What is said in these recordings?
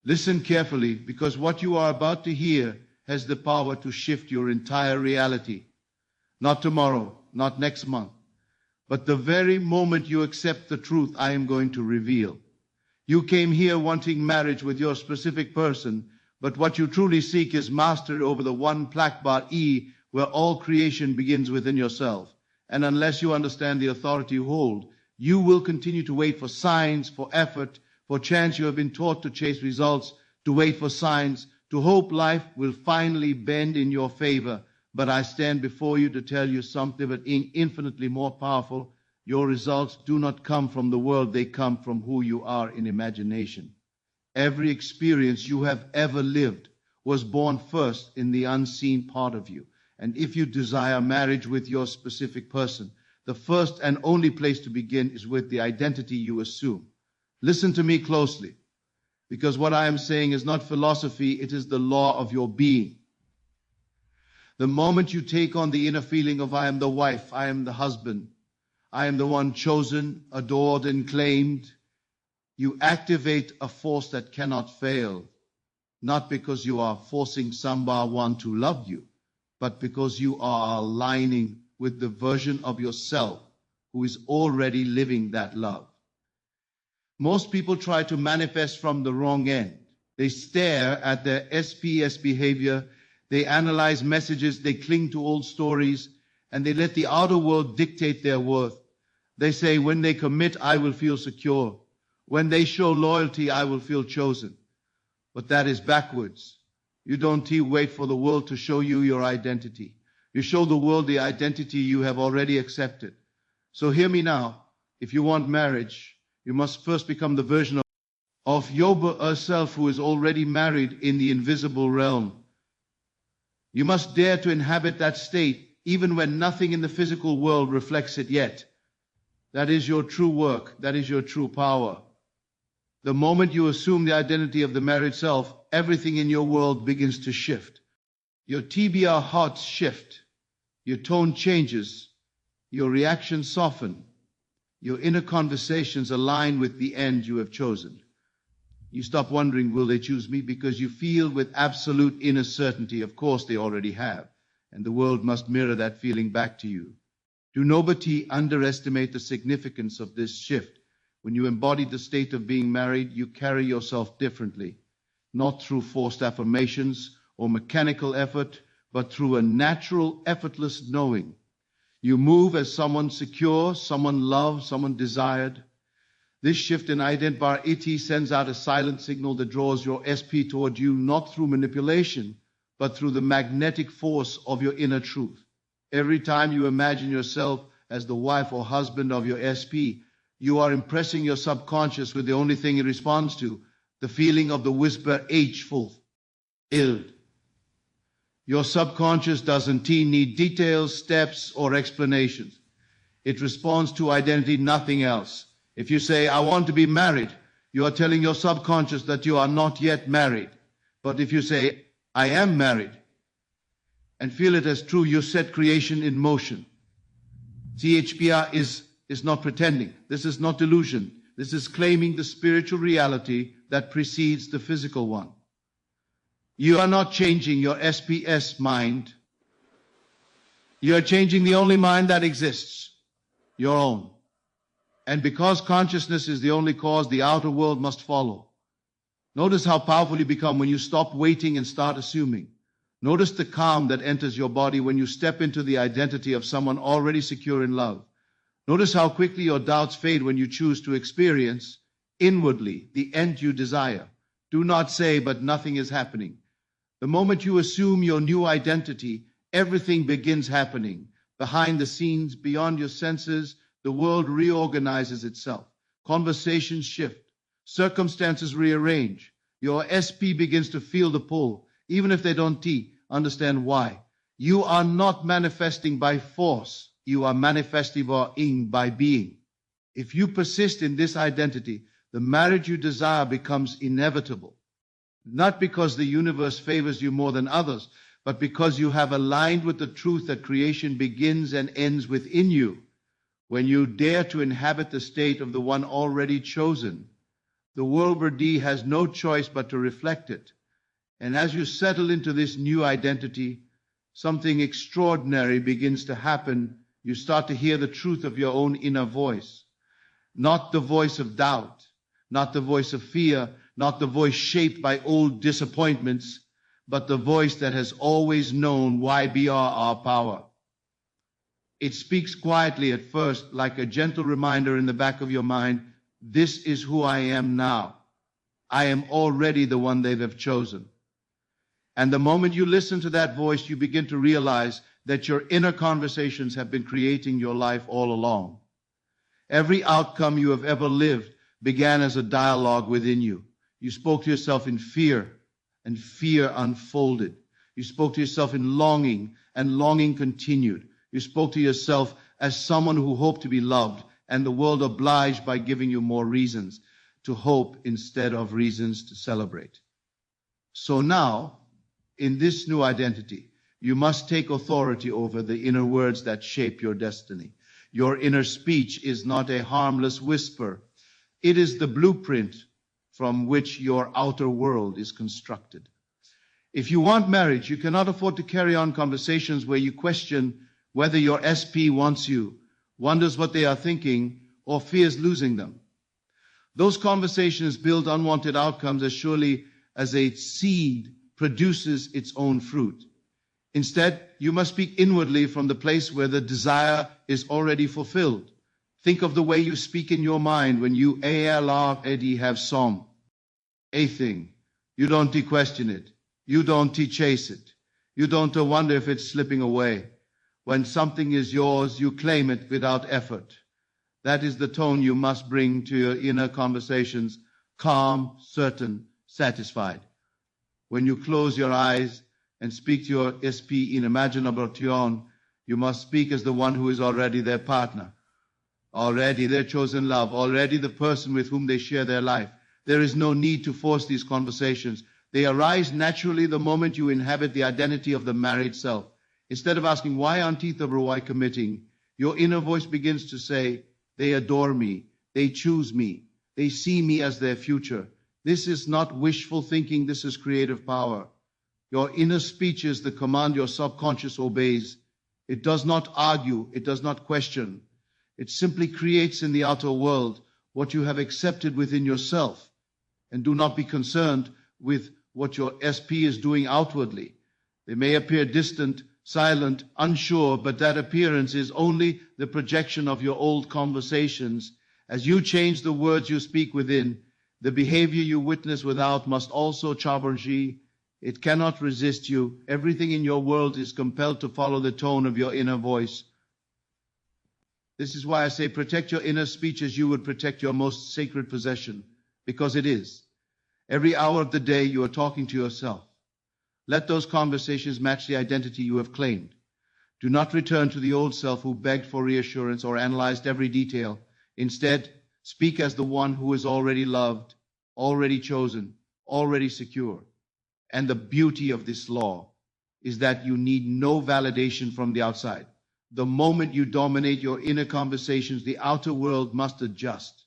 Listen carefully, because what you are about to hear has the power to shift your entire reality. Not tomorrow, not next month, but the very moment you accept the truth I am going to reveal. You came here wanting marriage with your specific person, but what you truly seek is mastery over the one plaque bar E, where all creation begins within yourself. And unless you understand the authority you hold, you will continue to wait for signs, for effort, for chance. You have been taught to chase results, to wait for signs, to hope life will finally bend in your favor. But I stand before you to tell you something but infinitely more powerful. Your results do not come from the world, they come from who you are in imagination. Every experience you have ever lived was born first in the unseen part of you. And if you desire marriage with your specific person, the first and only place to begin is with the identity you assume. Listen to me closely, because what I am saying is not philosophy, it is the law of your being. The moment you take on the inner feeling of I am the wife, I am the husband, I am the one chosen, adored, and claimed, you activate a force that cannot fail, not because you are forcing someone to love you, but because you are aligning with the version of yourself who is already living that love. Most people try to manifest from the wrong end. They stare at their SPS behavior, they analyze messages, they cling to old stories, and they let the outer world dictate their worth. They say, when they commit, I will feel secure. When they show loyalty, I will feel chosen. But that is backwards. You don't wait for the world to show you your identity. You show the world the identity you have already accepted. So hear me now. If you want marriage, you must first become the version of yourself who is already married in the invisible realm. You must dare to inhabit that state, even when nothing in the physical world reflects it yet. That is your true work. That is your true power. The moment you assume the identity of the married self, everything in your world begins to shift. Your TBR hearts shift. Your tone changes. Your reactions soften. Your inner conversations align with the end you have chosen. You stop wondering, will they choose me? Because you feel with absolute inner certainty, of course they already have. And the world must mirror that feeling back to you. Do nobody underestimate the significance of this shift. When you embody the state of being married, you carry yourself differently, not through forced affirmations or mechanical effort, but through a natural, effortless knowing. You move as someone secure, someone loved, someone desired. This shift in identity sends out a silent signal that draws your SP toward you, not through manipulation, but through the magnetic force of your inner truth. Every time you imagine yourself as the wife or husband of your SP, you are impressing your subconscious with the only thing it responds to, the feeling of the whisper H fulfilled. Your subconscious doesn't need details, steps, or explanations. It responds to identity, nothing else. If you say, I want to be married, you are telling your subconscious that you are not yet married. But if you say, I am married, and feel it as true, you set creation in motion. CHPR is not pretending. This is not delusion. This is claiming the spiritual reality that precedes the physical one. You are not changing your SPS mind. You are changing the only mind that exists, your own. And because consciousness is the only cause, the outer world must follow. Notice how powerful you become when you stop waiting and start assuming. Notice the calm that enters your body when you step into the identity of someone already secure in love. Notice how quickly your doubts fade when you choose to experience inwardly the end you desire. Do not say, but nothing is happening. The moment you assume your new identity, everything begins happening. Behind the scenes, beyond your senses, the world reorganizes itself. Conversations shift. Circumstances rearrange. Your SP begins to feel the pull, even if they don't understand why. You are not manifesting by force. You are manifesting by being. If you persist in this identity, the marriage you desire becomes inevitable. Not because the universe favors you more than others, but because you have aligned with the truth that creation begins and ends within you. When you dare to inhabit the state of the one already chosen, The Wilbur D has no choice but to reflect it. And as you settle into this new identity, something extraordinary begins to happen. You start to hear the truth of your own inner voice. Not the voice of doubt, not the voice of fear, not the voice shaped by old disappointments, but the voice that has always known why we are our power. It speaks quietly at first, like a gentle reminder in the back of your mind, this is who I am now. I am already the one they have chosen. And the moment you listen to that voice, you begin to realize that your inner conversations have been creating your life all along. Every outcome you have ever lived began as a dialogue within you. You spoke to yourself in fear, and fear unfolded. You spoke to yourself in longing, and longing continued. You spoke to yourself as someone who hoped to be loved, and the world obliged by giving you more reasons to hope instead of reasons to celebrate. So now, in this new identity, you must take authority over the inner words that shape your destiny. Your inner speech is not a harmless whisper. It is the blueprint from which your outer world is constructed. If you want marriage, you cannot afford to carry on conversations where you question whether your SP wants you, wonders what they are thinking, or fears losing them. Those conversations build unwanted outcomes as surely as a seed produces its own fruit. Instead, you must speak inwardly from the place where the desire is already fulfilled. Think of the way you speak in your mind when you have some. A thing. You don't question it. You don't chase it. You don't wonder if it's slipping away. When something is yours, you claim it without effort. That is the tone you must bring to your inner conversations, calm, certain, satisfied. When you close your eyes and speak to your SP in imaginable tone, you must speak as the one who is already their partner, already their chosen love, already the person with whom they share their life. There is no need to force these conversations. They arise naturally the moment you inhabit the identity of the married self. Instead of asking, why aren't why committing? Your inner voice begins to say, they adore me, they choose me, they see me as their future. This is not wishful thinking, this is creative power. Your inner speech is the command your subconscious obeys. It does not argue, it does not question. It simply creates in the outer world what you have accepted within yourself. And do not be concerned with what your SP is doing outwardly. They may appear distant, silent, unsure, but that appearance is only the projection of your old conversations. As you change the words you speak within, the behavior you witness without must also chabanji. It cannot resist you. Everything in your world is compelled to follow the tone of your inner voice. This is why I say protect your inner speech as you would protect your most sacred possession, because it is. Every hour of the day you are talking to yourself. Let those conversations match the identity you have claimed. Do not return to the old self who begged for reassurance or analyzed every detail. Instead, speak as the one who is already loved, already chosen, already secure. And the beauty of this law is that you need no validation from the outside. The moment you dominate your inner conversations, the outer world must adjust.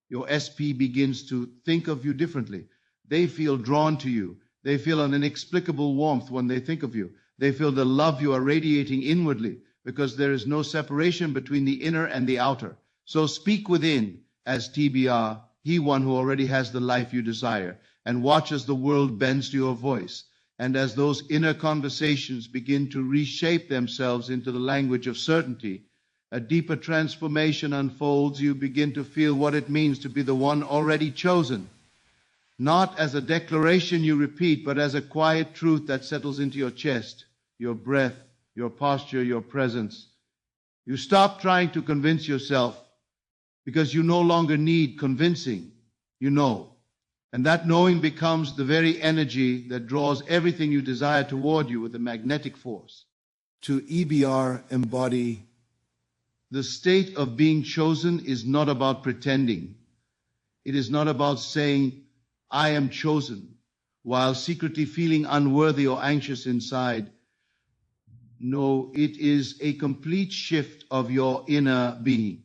Your SP begins to think of you differently. They feel drawn to you. They feel an inexplicable warmth when they think of you. They feel the love you are radiating inwardly because there is no separation between the inner and the outer. So speak within as TBR, he one who already has the life you desire, and watch as the world bends to your voice. And as those inner conversations begin to reshape themselves into the language of certainty, a deeper transformation unfolds. You begin to feel what it means to be the one already chosen. Not as a declaration you repeat, but as a quiet truth that settles into your chest, your breath, your posture, your presence. You stop trying to convince yourself because you no longer need convincing. You know. And that knowing becomes the very energy that draws everything you desire toward you with a magnetic force. To EBR embody, the state of being chosen is not about pretending. It is not about saying, I am chosen, while secretly feeling unworthy or anxious inside. No, it is a complete shift of your inner being.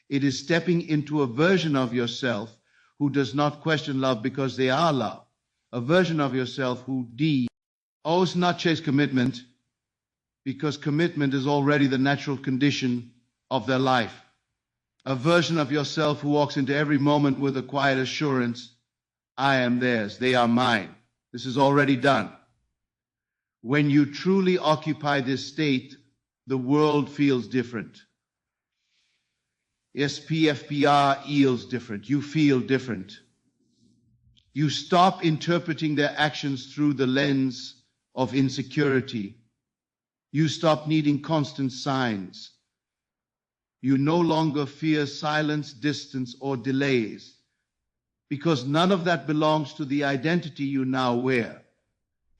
It is stepping into a version of yourself who does not question love because they are love. A version of yourself who always not chase commitment because commitment is already the natural condition of their life. A version of yourself who walks into every moment with a quiet assurance, I am theirs, they are mine. This is already done. When you truly occupy this state, the world feels different. SPFPR feels different. You feel different. You stop interpreting their actions through the lens of insecurity. You stop needing constant signs. You no longer fear silence, distance, or delays, because none of that belongs to the identity you now wear.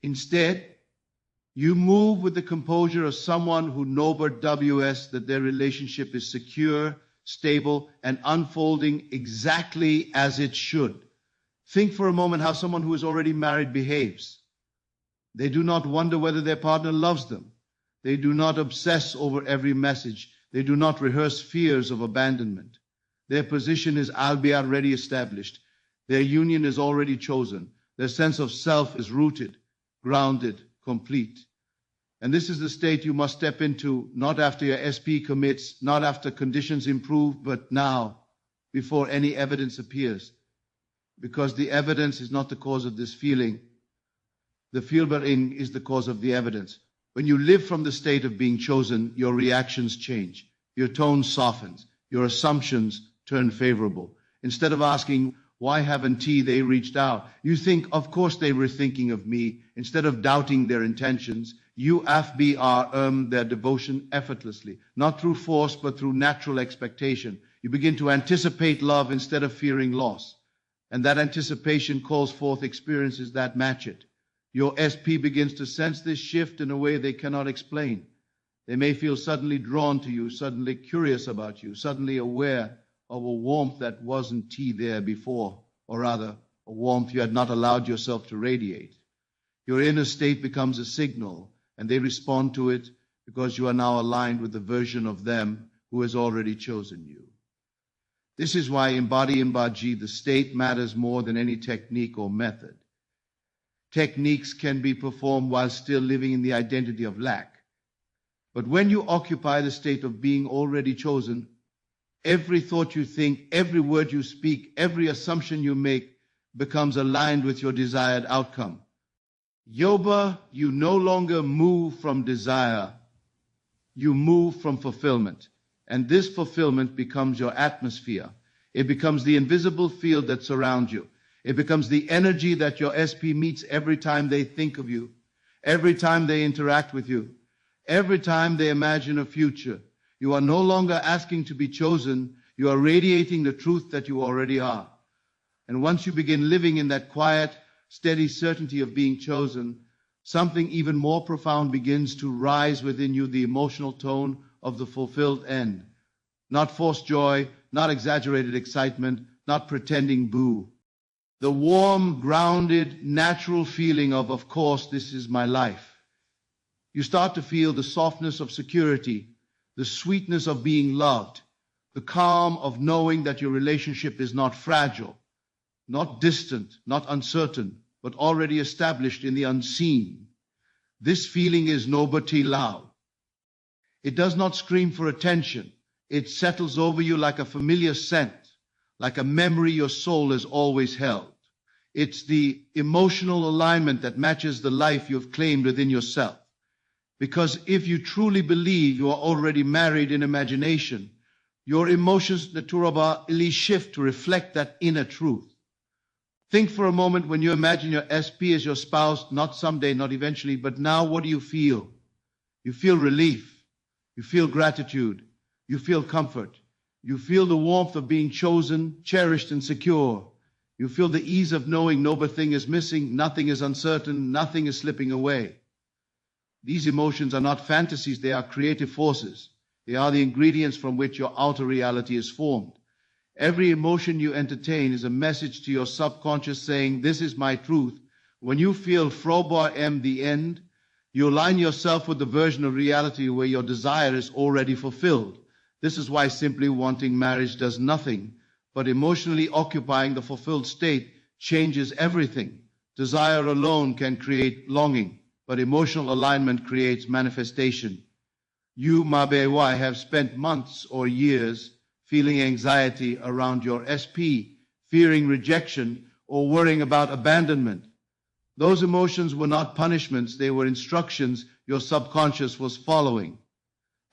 Instead, you move with the composure of someone who knows that their relationship is secure, stable, and unfolding exactly as it should. Think for a moment how someone who is already married behaves. They do not wonder whether their partner loves them. They do not obsess over every message. They do not rehearse fears of abandonment. Their position is already established. Their union is already chosen. Their sense of self is rooted, grounded, complete. And this is the state you must step into, not after your SP commits, not after conditions improve, but now, before any evidence appears. Because the evidence is not the cause of this feeling. The feel-being is the cause of the evidence. When you live from the state of being chosen, your reactions change. Your tone softens. Your assumptions turn favorable. Instead of asking, why haven't they reached out? You think, of course they were thinking of me. Instead of doubting their intentions, you earn their devotion effortlessly, not through force, but through natural expectation. You begin to anticipate love instead of fearing loss. And that anticipation calls forth experiences that match it. Your SP begins to sense this shift in a way they cannot explain. They may feel suddenly drawn to you, suddenly curious about you, suddenly aware of a warmth that wasn't there before, or rather, a warmth you had not allowed yourself to radiate. Your inner state becomes a signal, and they respond to it because you are now aligned with the version of them who has already chosen you. This is why in Badi, the state matters more than any technique or method. Techniques can be performed while still living in the identity of lack. But when you occupy the state of being already chosen, every thought you think, every word you speak, every assumption you make becomes aligned with your desired outcome. Yoba, you no longer move from desire. You move from fulfillment. And this fulfillment becomes your atmosphere. It becomes the invisible field that surrounds you. It becomes the energy that your SP meets every time they think of you, every time they interact with you, every time they imagine a future. You are no longer asking to be chosen. You are radiating the truth that you already are. And once you begin living in that quiet, steady certainty of being chosen, something even more profound begins to rise within you, the emotional tone of the fulfilled end. Not forced joy, not exaggerated excitement, not pretending boo. The warm, grounded, natural feeling of course, this is my life. You start to feel the softness of security, the sweetness of being loved, the calm of knowing that your relationship is not fragile, not distant, not uncertain, but already established in the unseen. This feeling is nobody loud. It does not scream for attention. It settles over you like a familiar scent, like a memory your soul has always held. It's the emotional alignment that matches the life you've claimed within yourself. Because if you truly believe you are already married in imagination, your emotions naturally shift to reflect that inner truth. Think for a moment when you imagine your SP as your spouse, not someday, not eventually, but now what do you feel? You feel relief. You feel gratitude. You feel comfort. You feel the warmth of being chosen, cherished, and secure. You feel the ease of knowing no thing is missing, nothing is uncertain, nothing is slipping away. These emotions are not fantasies, they are creative forces. They are the ingredients from which your outer reality is formed. Every emotion you entertain is a message to your subconscious saying, this is my truth. When you feel Frobar M, the end, you align yourself with the version of reality where your desire is already fulfilled. This is why simply wanting marriage does nothing but emotionally occupying the fulfilled state changes everything. Desire alone can create longing, but emotional alignment creates manifestation. You, Mabewai, have spent months or years feeling anxiety around your SP, fearing rejection, or worrying about abandonment. Those emotions were not punishments, they were instructions your subconscious was following.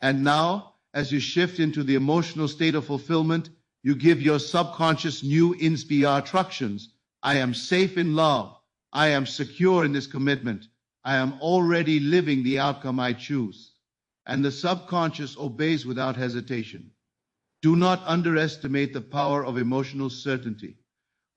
And now, as you shift into the emotional state of fulfillment, you give your subconscious new instructions. I am safe in love. I am secure in this commitment. I am already living the outcome I choose. And the subconscious obeys without hesitation. Do not underestimate the power of emotional certainty.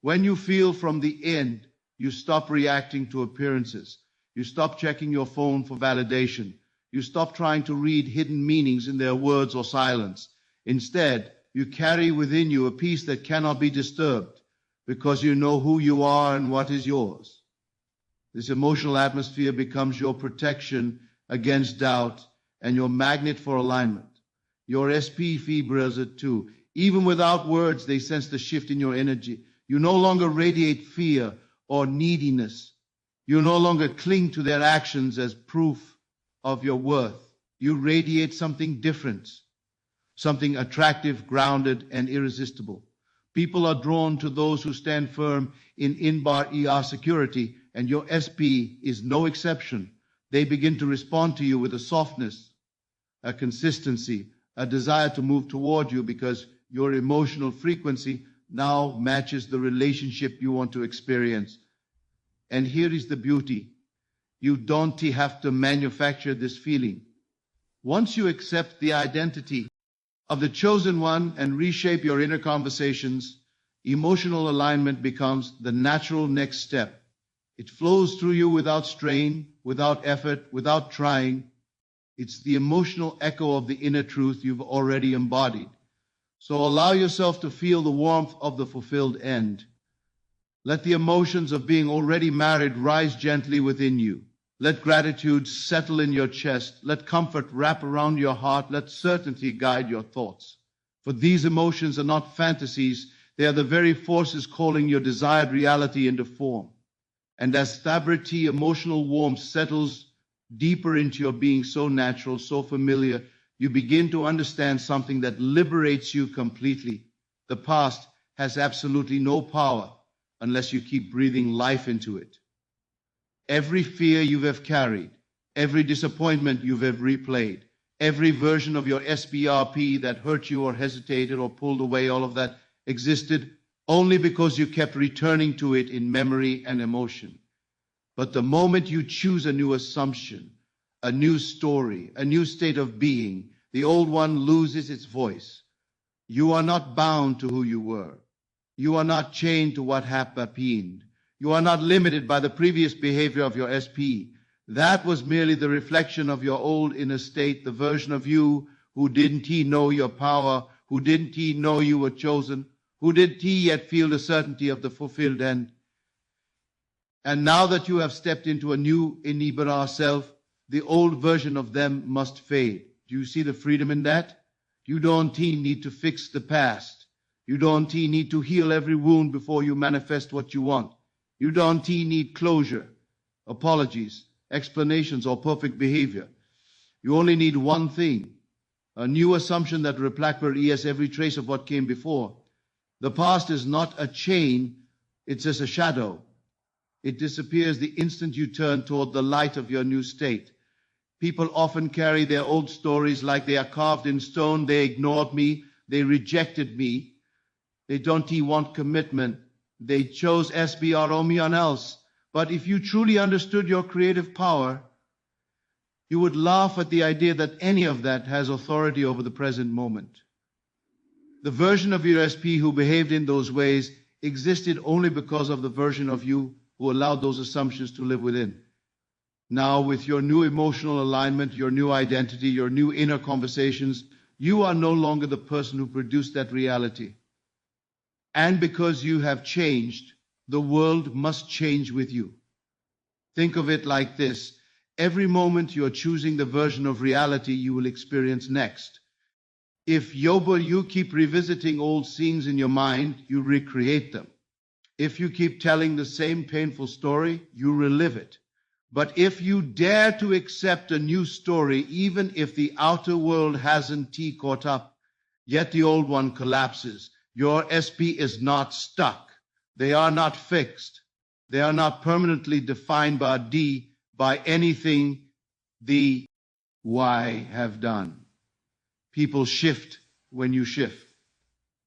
When you feel from the end, you stop reacting to appearances. You stop checking your phone for validation. You stop trying to read hidden meanings in their words or silence. Instead, you carry within you a peace that cannot be disturbed because you know who you are and what is yours. This emotional atmosphere becomes your protection against doubt and your magnet for alignment. Your SP feels it too. Even without words, they sense the shift in your energy. You no longer radiate fear or neediness. You no longer cling to their actions as proof of your worth. You radiate something different, something attractive, grounded, and irresistible. People are drawn to those who stand firm in in-bar ER security, and your SP is no exception. They begin to respond to you with a softness, a consistency, a desire to move toward you because your emotional frequency now matches the relationship you want to experience. And here is the beauty. You don't have to manufacture this feeling. Once you accept the identity of the chosen one and reshape your inner conversations, emotional alignment becomes the natural next step. It flows through you without strain, without effort, without trying. It's the emotional echo of the inner truth you've already embodied. So allow yourself to feel the warmth of the fulfilled end. Let the emotions of being already married rise gently within you. Let gratitude settle in your chest. Let comfort wrap around your heart. Let certainty guide your thoughts. For these emotions are not fantasies. They are the very forces calling your desired reality into form. And as stability, emotional warmth settles deeper into your being, so natural, so familiar, you begin to understand something that liberates you completely. The past has absolutely no power unless you keep breathing life into it. Every fear you have carried, every disappointment you have replayed, every version of your SBRP that hurt you or hesitated or pulled away, all of that existed only because you kept returning to it in memory and emotion. But the moment you choose a new assumption, a new story, a new state of being, the old one loses its voice. You are not bound to who you were. You are not chained to what happened. You are not limited by the previous behavior of your SP. That was merely the reflection of your old inner state, the version of you who didn't know your power, who didn't know you were chosen, who didn't yet feel the certainty of the fulfilled end. And now that you have stepped into a new Inibara self, the old version of them must fade. Do you see the freedom in that? You don't need to fix the past. You don't need to heal every wound before you manifest what you want. You don't need closure, apologies, explanations, or perfect behavior. You only need one thing, a new assumption that reflects every trace of what came before. The past is not a chain, it's just a shadow. It disappears the instant you turn toward the light of your new state. People often carry their old stories like they are carved in stone. They ignored me. They rejected me. They don't want commitment. They chose SBR or anyone else. But if you truly understood your creative power, you would laugh at the idea that any of that has authority over the present moment. The version of your SP who behaved in those ways existed only because of the version of you who allowed those assumptions to live within. Now, with your new emotional alignment, your new identity, your new inner conversations, you are no longer the person who produced that reality. And because you have changed, the world must change with you. Think of it like this. Every moment you are choosing the version of reality you will experience next. If you keep revisiting old scenes in your mind, you recreate them. If you keep telling the same painful story, you relive it. But if you dare to accept a new story, even if the outer world hasn't caught up, yet the old one collapses, your SP is not stuck. They are not fixed. They are not permanently defined by anything the Y have done. People shift when you shift.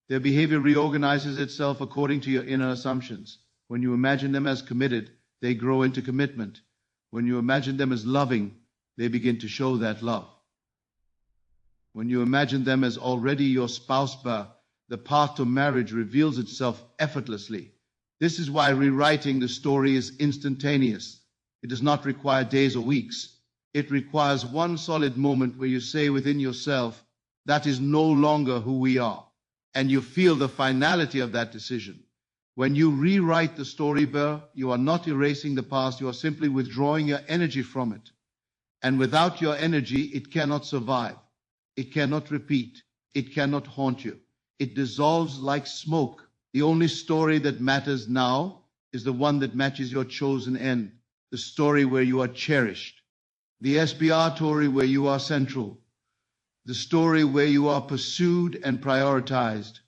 Their behavior reorganizes itself according to your inner assumptions. When you imagine them as committed, they grow into commitment. When you imagine them as loving, they begin to show that love. When you imagine them as already your spouse, the path to marriage reveals itself effortlessly. This is why rewriting the story is instantaneous. It does not require days or weeks. It requires one solid moment where you say within yourself, that is no longer who we are. And you feel the finality of that decision. When you rewrite the story, you are not erasing the past, you are simply withdrawing your energy from it. And without your energy, it cannot survive. It cannot repeat. It cannot haunt you. It dissolves like smoke. The only story that matters now is the one that matches your chosen end. The story where you are cherished. The SBR story where you are central. The story where you are pursued and prioritized.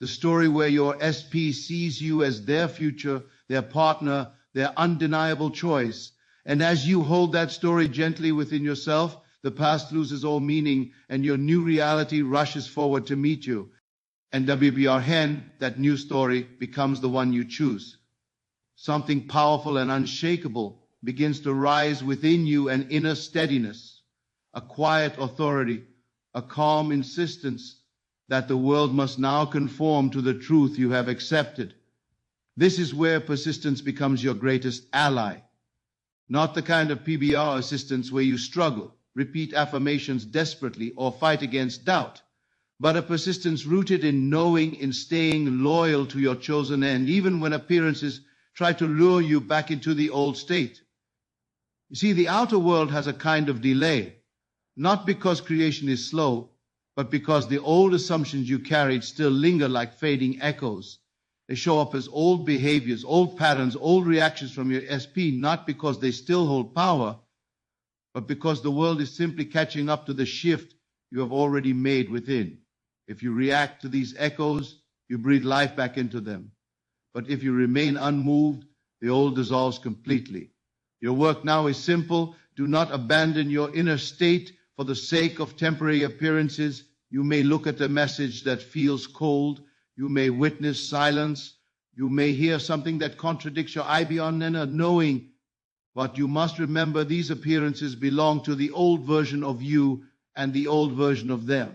The story where your SP sees you as their future, their partner, their undeniable choice. And as you hold that story gently within yourself, the past loses all meaning and your new reality rushes forward to meet you. And WBR hen, that new story, becomes the one you choose. Something powerful and unshakable begins to rise within you, an inner steadiness, a quiet authority, a calm insistence that the world must now conform to the truth you have accepted. This is where persistence becomes your greatest ally. Not the kind of PBR assistance where you struggle, repeat affirmations desperately, or fight against doubt, but a persistence rooted in knowing, in staying loyal to your chosen end, even when appearances try to lure you back into the old state. You see, the outer world has a kind of delay, not because creation is slow, but because the old assumptions you carried still linger like fading echoes. They show up as old behaviors, old patterns, old reactions from your SP, not because they still hold power, but because the world is simply catching up to the shift you have already made within. If you react to these echoes, you breathe life back into them. But if you remain unmoved, the old dissolves completely. Your work now is simple. Do not abandon your inner state for the sake of temporary appearances. You may look at a message that feels cold. You may witness silence. You may hear something that contradicts your IBR Nena, knowing but you must remember these appearances belong to the old version of you and the old version of them.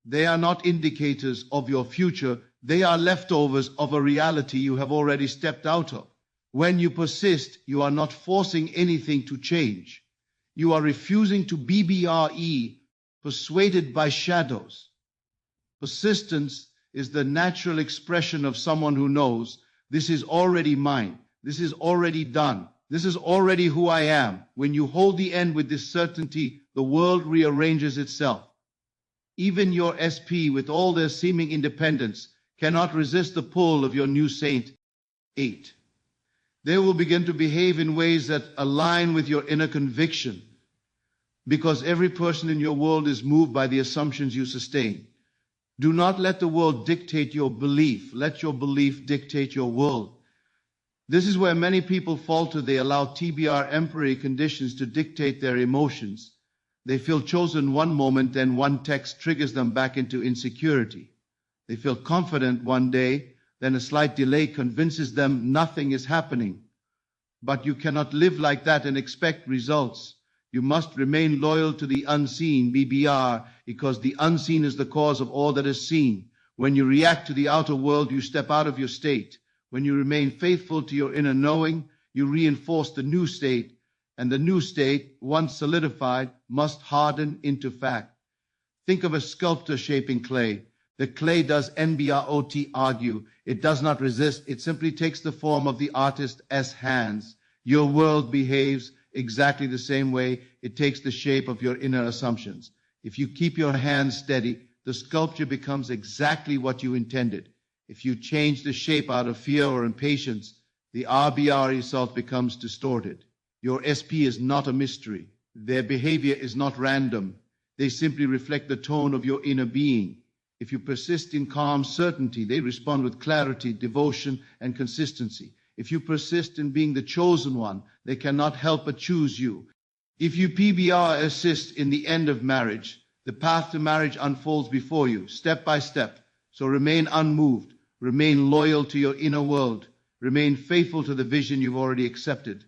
They are not indicators of your future. They are leftovers of a reality you have already stepped out of. When you persist, you are not forcing anything to change. You are refusing to BBRE, persuaded by shadows. Persistence is the natural expression of someone who knows, this is already mine, this is already done, this is already who I am. When you hold the end with this certainty, the world rearranges itself. Even your SP, with all their seeming independence, cannot resist the pull of your new saint. 8. They will begin to behave in ways that align with your inner conviction, because every person in your world is moved by the assumptions you sustain. Do not let the world dictate your belief. Let your belief dictate your world. This is where many people falter. They allow TBR temporary conditions to dictate their emotions. They feel chosen one moment, then one text triggers them back into insecurity. They feel confident one day, then a slight delay convinces them nothing is happening. But you cannot live like that and expect results. You must remain loyal to the unseen, BBR, because the unseen is the cause of all that is seen. When you react to the outer world, you step out of your state. When you remain faithful to your inner knowing, you reinforce the new state, and the new state, once solidified, must harden into fact. Think of a sculptor shaping clay. The clay does NBROT argue. It does not resist. It simply takes the form of the artist's hands. Your world behaves exactly the same way. It takes the shape of your inner assumptions. If you keep your hands steady, the sculpture becomes exactly what you intended. If you change the shape out of fear or impatience, the RBR result becomes distorted. Your SP is not a mystery. Their behavior is not random. They simply reflect the tone of your inner being. If you persist in calm certainty, they respond with clarity, devotion, and consistency. If you persist in being the chosen one, they cannot help but choose you. If you PBR assist in the end of marriage, the path to marriage unfolds before you, step by step. So remain unmoved, remain loyal to your inner world, remain faithful to the vision you've already accepted.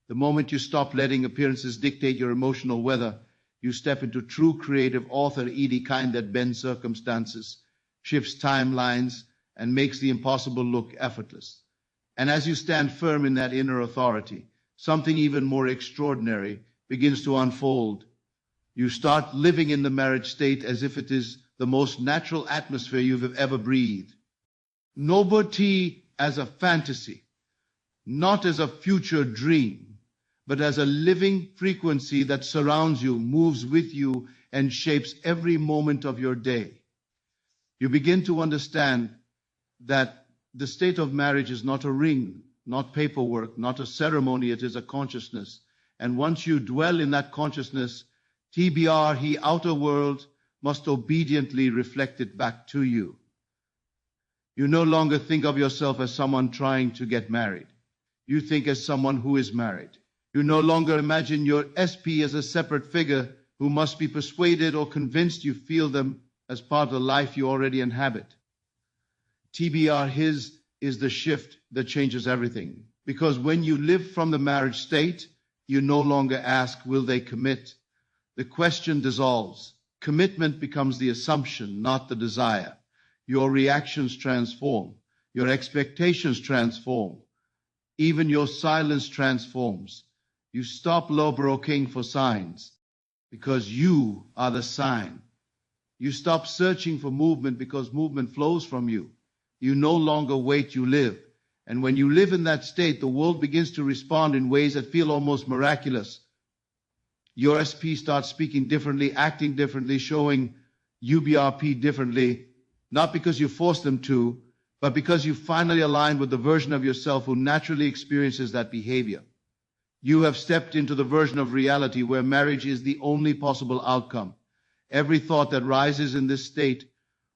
The moment you stop letting appearances dictate your emotional weather, you step into true creative author ED kind that bends circumstances, shifts timelines, and makes the impossible look effortless. And as you stand firm in that inner authority, something even more extraordinary begins to unfold. You start living in the marriage state as if it is the most natural atmosphere you've ever breathed. Nobody as a fantasy, not as a future dream, but as a living frequency that surrounds you, moves with you, and shapes every moment of your day. You begin to understand that the state of marriage is not a ring, not paperwork, not a ceremony, it is a consciousness. And once you dwell in that consciousness, TBR, he outer world, must obediently reflect it back to you. You no longer think of yourself as someone trying to get married. You think as someone who is married. You no longer imagine your SP as a separate figure who must be persuaded or convinced. You feel them as part of the life you already inhabit. TBR, his is the shift that changes everything. Because when you live from the marriage state, you no longer ask, will they commit? The question dissolves. Commitment becomes the assumption, not the desire. Your reactions transform. Your expectations transform. Even your silence transforms. You stop lowbroking for signs because you are the sign. You stop searching for movement because movement flows from you. You no longer wait, you live. And when you live in that state, the world begins to respond in ways that feel almost miraculous. Your SP starts speaking differently, acting differently, showing UBRP differently, not because you forced them to, but because you finally aligned with the version of yourself who naturally experiences that behavior. You have stepped into the version of reality where marriage is the only possible outcome. Every thought that rises in this state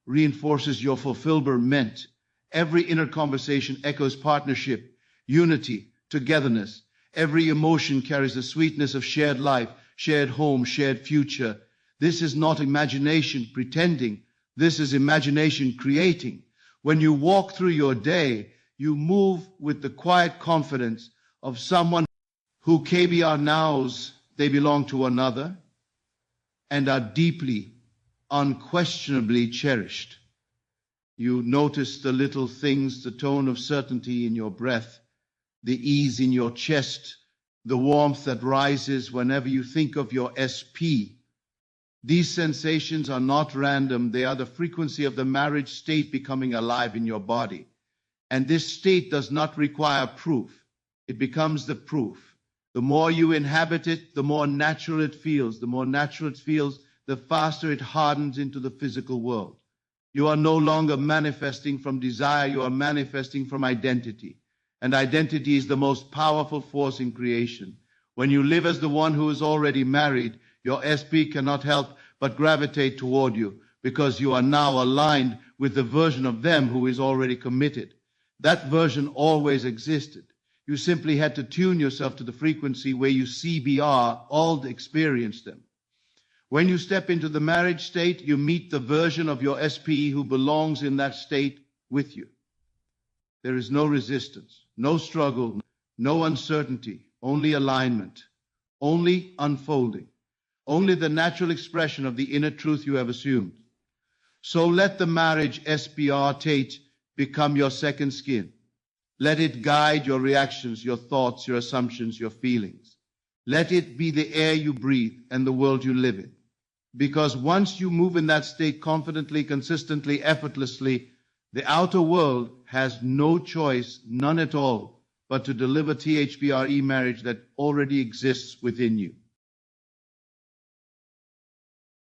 reinforces your fulfillment. Every inner conversation echoes partnership, unity, togetherness. Every emotion carries the sweetness of shared life, shared home, shared future. This is not imagination pretending. This is imagination creating. When you walk through your day, you move with the quiet confidence of someone who KBR knows they belong to another and are deeply, unquestionably cherished. You notice the little things, the tone of certainty in your breath, the ease in your chest, the warmth that rises whenever you think of your SP. These sensations are not random. They are the frequency of the marriage state becoming alive in your body. And this state does not require proof. It becomes the proof. The more you inhabit it, the more natural it feels. The more natural it feels, the faster it hardens into the physical world. You are no longer manifesting from desire. You are manifesting from identity. And identity is the most powerful force in creation. When you live as the one who is already married, your SP cannot help but gravitate toward you because you are now aligned with the version of them who is already committed. That version always existed. You simply had to tune yourself to the frequency where you CBR, all experience them. When you step into the marriage state, you meet the version of your SP who belongs in that state with you. There is no resistance, no struggle, no uncertainty, only alignment, only unfolding, only the natural expression of the inner truth you have assumed. So let the marriage SPR Tate become your second skin. Let it guide your reactions, your thoughts, your assumptions, your feelings. Let it be the air you breathe and the world you live in. Because once you move in that state confidently, consistently, effortlessly, the outer world has no choice, none at all, but to deliver THBRE marriage that already exists within you.